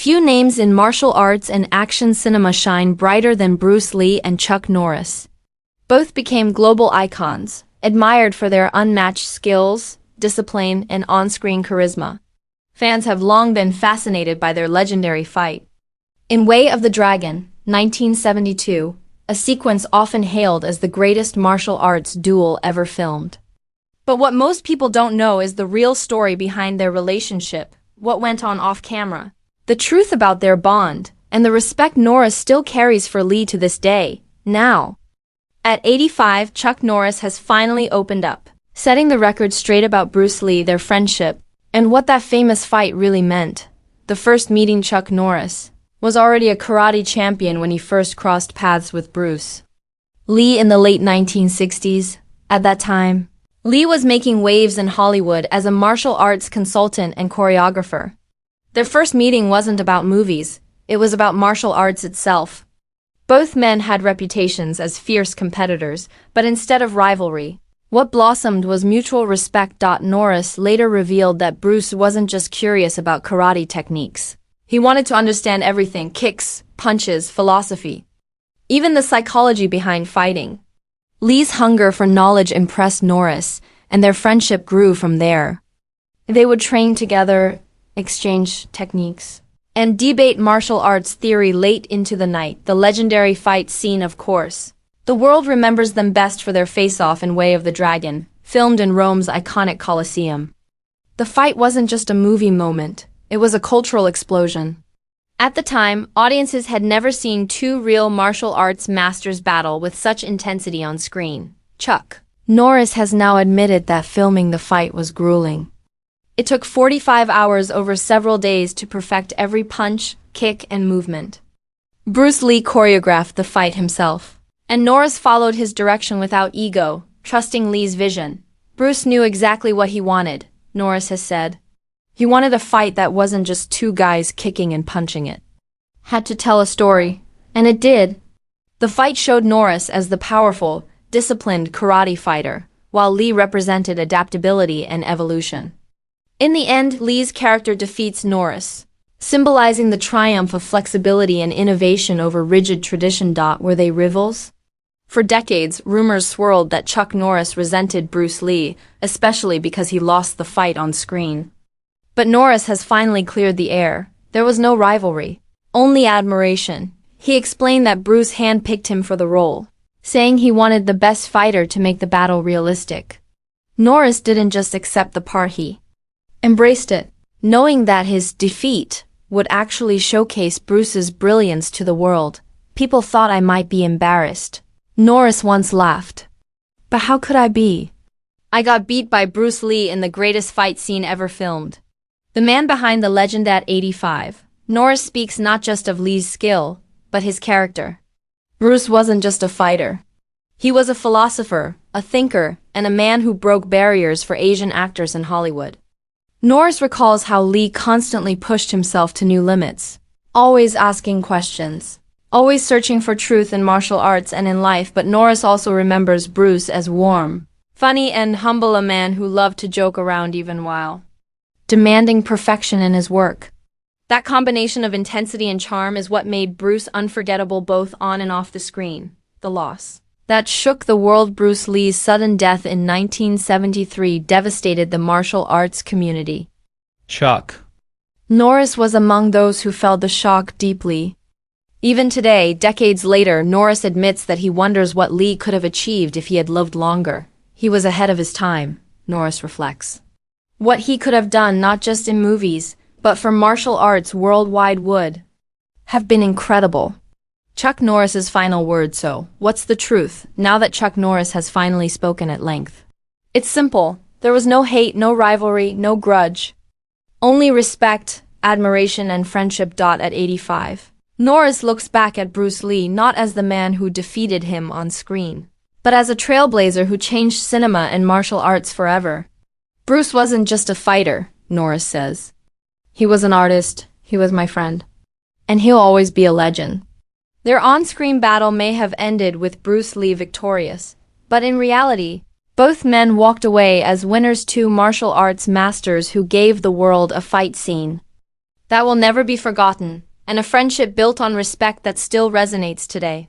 Few names in martial arts and action cinema shine brighter than Bruce Lee and Chuck Norris. Both became global icons, admired for their unmatched skills, discipline, and on-screen charisma. Fans have long been fascinated by their legendary fight. In Way of the Dragon, 1972, a sequence often hailed as the greatest martial arts duel ever filmed. But what most people don't know is the real story behind their relationship, what went on off-camera, the truth about their bond, and the respect Norris still carries for Lee to this day. Now, at 85, Chuck Norris has finally opened up, setting the record straight about Bruce Lee, their friendship, and what that famous fight really meant. The first meeting, Chuck Norris was already a karate champion when he first crossed paths with Bruce Lee in the late 1960s. At that time, Lee was making waves in Hollywood as a martial arts consultant and choreographer. Their first meeting wasn't about movies, it was about martial arts itself. Both men had reputations as fierce competitors, but instead of rivalry, what blossomed was mutual respect. Norris later revealed that Bruce wasn't just curious about karate techniques. He wanted to understand everything: kicks, punches, philosophy, even the psychology behind fighting. Lee's hunger for knowledge impressed Norris, and their friendship grew from there. They would train together, exchange techniques, and debate martial arts theory late into the night. The legendary fight scene, of course. The world remembers them best for their face-off in Way of the Dragon, filmed in Rome's iconic Colosseum. The fight wasn't just a movie moment, it was a cultural explosion. At the time, audiences had never seen two real martial arts masters battle with such intensity on screen. Chuck Norris has now admitted that filming the fight was grueling. It took 45 hours over several days to perfect every punch, kick, and movement. Bruce Lee choreographed the fight himself, and Norris followed his direction without ego, trusting Lee's vision. Bruce knew exactly what he wanted, Norris has said. He wanted a fight that wasn't just two guys kicking and punching. It had to tell a story, and it did. The fight showed Norris as the powerful, disciplined karate fighter, while Lee represented adaptability and evolution. In the end, Lee's character defeats Norris, symbolizing the triumph of flexibility and innovation over rigid tradition. Were they rivals? For decades, rumors swirled that Chuck Norris resented Bruce Lee, especially because he lost the fight on screen. But Norris has finally cleared the air. There was no rivalry, only admiration. He explained that Bruce handpicked him for the role, saying he wanted the best fighter to make the battle realistic. Norris didn't just accept the part, he embraced it, knowing that his defeat would actually showcase Bruce's brilliance to the world. People thought I might be embarrassed, Norris once laughed. But how could I be? I got beat by Bruce Lee in the greatest fight scene ever filmed. The man behind the legend. At 85, Norris speaks not just of Lee's skill, but his character. Bruce wasn't just a fighter. He was a philosopher, a thinker, and a man who broke barriers for Asian actors in Hollywood. Norris recalls how Lee constantly pushed himself to new limits, always asking questions, always searching for truth in martial arts and in life. But Norris also remembers Bruce as warm, funny, and humble, a man who loved to joke around even while demanding perfection in his work. That combination of intensity and charm is what made Bruce unforgettable both on and off the screen. The loss that shook the world. Bruce Lee's sudden death in 1973 devastated the martial arts community. Chuck Norris was among those who felt the shock deeply. Even today, decades later, Norris admits that he wonders what Lee could have achieved if he had lived longer. He was ahead of his time, Norris reflects. What he could have done, not just in movies, but for martial arts worldwide, would have been incredible. Chuck Norris's final word. So, what's the truth, now that Chuck Norris has finally spoken at length? It's simple. There was no hate, no rivalry, no grudge. Only respect, admiration, and friendship. At 85, Norris looks back at Bruce Lee not as the man who defeated him on screen, but as a trailblazer who changed cinema and martial arts forever. Bruce wasn't just a fighter, Norris says. He was an artist, he was my friend, and he'll always be a legend. Their on-screen battle may have ended with Bruce Lee victorious, but in reality, both men walked away as winners, two martial arts masters who gave the world a fight scene that will never be forgotten, and a friendship built on respect that still resonates today.